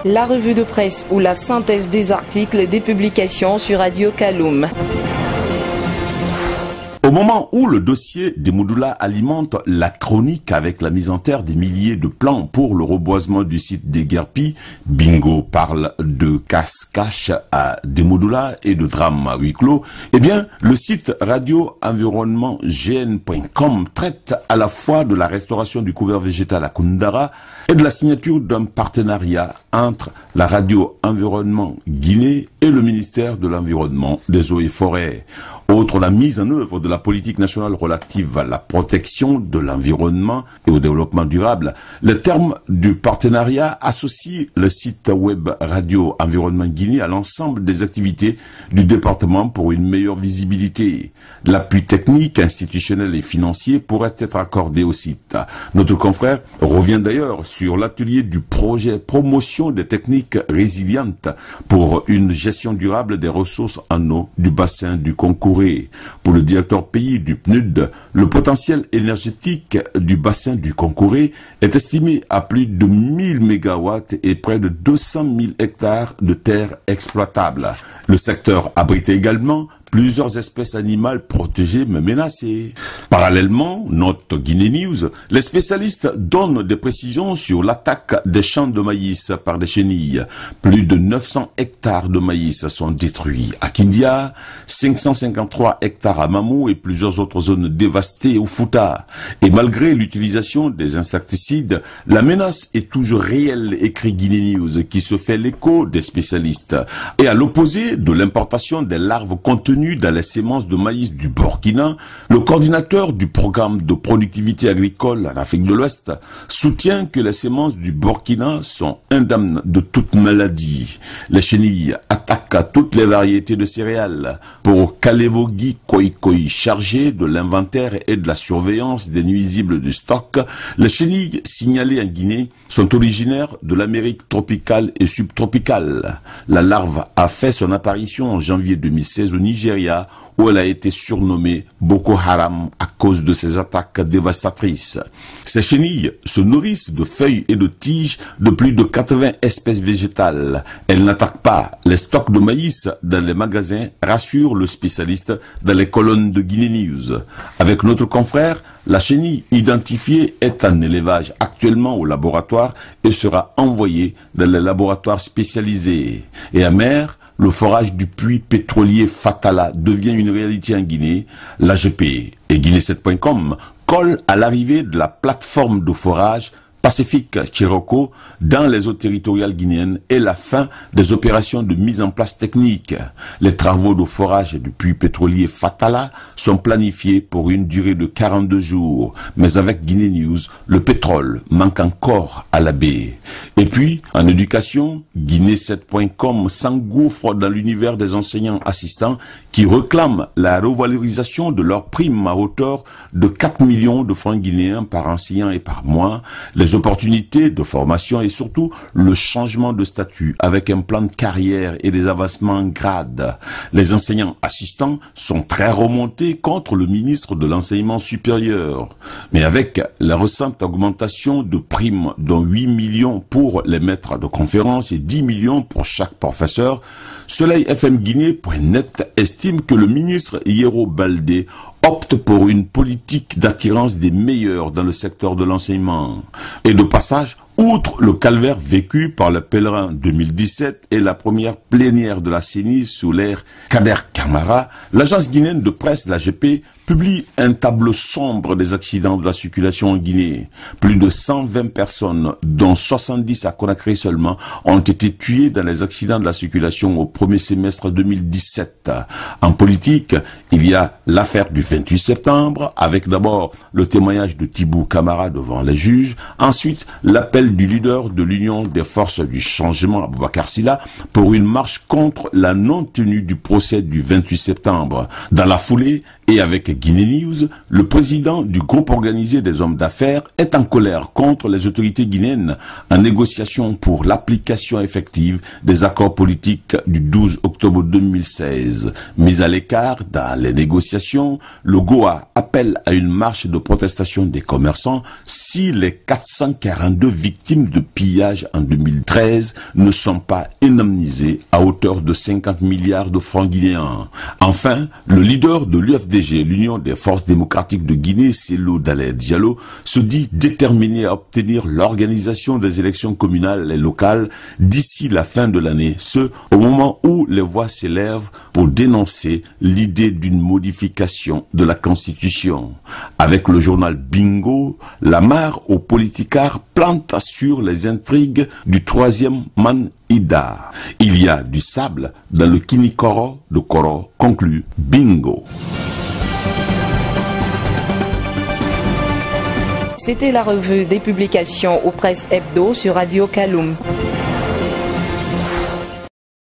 la revue de presse ou la synthèse des articles des publications sur Radio Kaloum. Au moment où le dossier des Moudoula alimente la chronique avec la mise en terre des milliers de plans pour le reboisement du site des Guerpis, Bingo parle de casse-cache à Demoudoula et de drame à huis clos, eh bien, le site radio-environnement-gn.com traite à la fois de la restauration du couvert végétal à Koundara et de la signature d'un partenariat entre la radio-environnement Guinée et le ministère de l'Environnement, des Eaux et Forêts. Autre, la mise en œuvre de la politique nationale relative à la protection de l'environnement et au développement durable. Le terme du partenariat associe le site web Radio Environnement Guinée à l'ensemble des activités du département pour une meilleure visibilité. L'appui technique, institutionnel et financier pourrait être accordé au site. Notre confrère revient d'ailleurs sur l'atelier du projet promotion des techniques résilientes pour une gestion durable des ressources en eau du bassin du Concours. Pour le directeur pays du PNUD, le potentiel énergétique du bassin du Concouré est estimé à plus de 1000 MW et près de 200 000 hectares de terres exploitables. Le secteur abrite également plusieurs espèces animales protégées mais menacées. Parallèlement, note Guinée News, les spécialistes donnent des précisions sur l'attaque des champs de maïs par des chenilles. Plus de 900 hectares de maïs sont détruits à Kindia, 553 hectares à Mamou et plusieurs autres zones dévastées au Fouta. Et malgré l'utilisation des insecticides, la menace est toujours réelle, écrit Guinée News, qui se fait l'écho des spécialistes. Et à l'opposé de l'importation des larves contenues dans les semences de maïs du Burkina, le coordinateur du programme de productivité agricole en Afrique de l'Ouest soutient que les semences du Burkina sont indemnes de toute maladie. Les chenilles attaquent toutes les variétés de céréales. Pour Kalevogi Koikoi, chargé de l'inventaire et de la surveillance des nuisibles du stock, les chenilles signalées en Guinée sont originaires de l'Amérique tropicale et subtropicale. La larve a fait son apparition en janvier 2016 au Nigeria, où elle a été surnommée Boko Haram à cause de ses attaques dévastatrices. Ces chenilles se nourrissent de feuilles et de tiges de plus de 80 espèces végétales. Elles n'attaquent pas les stocks de maïs dans les magasins, rassure le spécialiste dans les colonnes de Guinée News. Avec notre confrère, la chenille identifiée est en élevage actuellement au laboratoire et sera envoyée dans les laboratoires spécialisés. Et à mer, le forage du puits pétrolier Fatala devient une réalité en Guinée. L'AGP et Guinée7.com collent à l'arrivée de la plateforme de forage Pacifique Chiroko dans les eaux territoriales guinéennes et la fin des opérations de mise en place technique. Les travaux de forage du puits pétrolier Fatala sont planifiés pour une durée de 42 jours. Mais avec Guinée News, le pétrole manque encore à la baie. Et puis, en éducation, Guinée7.com s'engouffre dans l'univers des enseignants assistants qui réclament la revalorisation de leur prime à hauteur de 4 millions de francs guinéens par enseignant et par mois, les opportunités de formation et surtout le changement de statut avec un plan de carrière et des avancements en grade. Les enseignants assistants sont très remontés contre le ministre de l'enseignement supérieur. Mais avec la récente augmentation de primes dont 8 millions pour les maîtres de conférences et 10 millions pour chaque professeur, SoleilFMGuinée.net estime que le ministre Yero Baldé opte pour une politique d'attirance des meilleurs dans le secteur de l'enseignement. Et de passage, outre le calvaire vécu par le pèlerin 2017 et la première plénière de la CENI sous l'ère Kader Camara, l'agence guinéenne de presse, l'AGP, publie un tableau sombre des accidents de la circulation en Guinée. Plus de 120 personnes, dont 70 à Conakry seulement, ont été tuées dans les accidents de la circulation au premier semestre 2017. En politique, il y a l'affaire du 28 septembre, avec d'abord le témoignage de Thibou Camara devant les juges, ensuite l'appel du leader de l'Union des forces du changement, Aboubacar Silla, pour une marche contre la non-tenue du procès du 28 septembre. Dans la foulée, et avec Guinée News, le président du groupe organisé des hommes d'affaires est en colère contre les autorités guinéennes en négociation pour l'application effective des accords politiques du 12 octobre 2016. Mis à l'écart dans les négociations, le GOA appelle à une marche de protestation des commerçants si les 442 victimes de pillage en 2013 ne sont pas indemnisées à hauteur de 50 milliards de francs guinéens. Enfin, le leader de l'UFDG, l'Union des forces démocratiques de Guinée, Cellou Dalein Diallo, se dit déterminé à obtenir l'organisation des élections communales et locales d'ici la fin de l'année, ce au moment où les voix s'élèvent pour dénoncer l'idée d'une modification de la Constitution. Avec le journal Bingo, la mare aux politicards plante sur les intrigues du troisième Man Ida. Il y a du sable dans le Kinikoro de Koro, conclut Bingo. C'était la revue des publications aux presses hebdo sur Radio Kaloum.